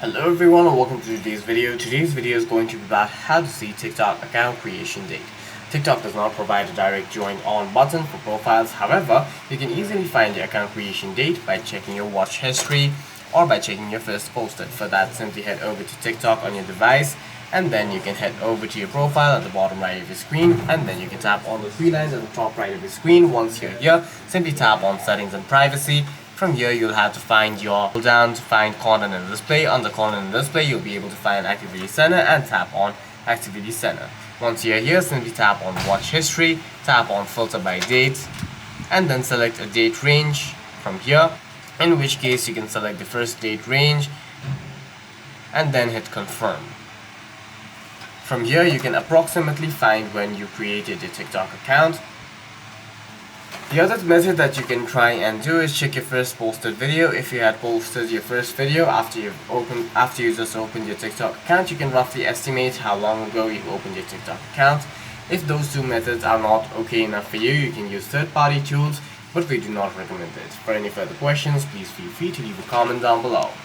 Hello everyone and welcome to today's video. Today's video is going to be about how to see TikTok account creation date. TikTok does not provide a direct join on button for profiles. However, you can easily find your account creation date by checking your watch history or by checking your first posted. For that, simply head over to TikTok on your device and then you can head over to your profile at the bottom right of your screen and then you can tap on the three lines at the top right of your screen. Once you're here, simply tap on settings and privacy. From here, you'll have to find your pull down to find content and display. Under content and display, you'll be able to find activity center and tap on activity center. Once you're here, simply tap on watch history, tap on filter by date, and then select a date range from here, in which case you can select the first date range and then hit confirm. From here, you can approximately find when you created your TikTok account. The other method that you can try and do is check your first posted video. If you had posted your first video after you just opened your TikTok account, you can roughly estimate how long ago you opened your TikTok account. If those two methods are not okay enough for you, you can use third-party tools, but we do not recommend it. For any further questions, please feel free to leave a comment down below.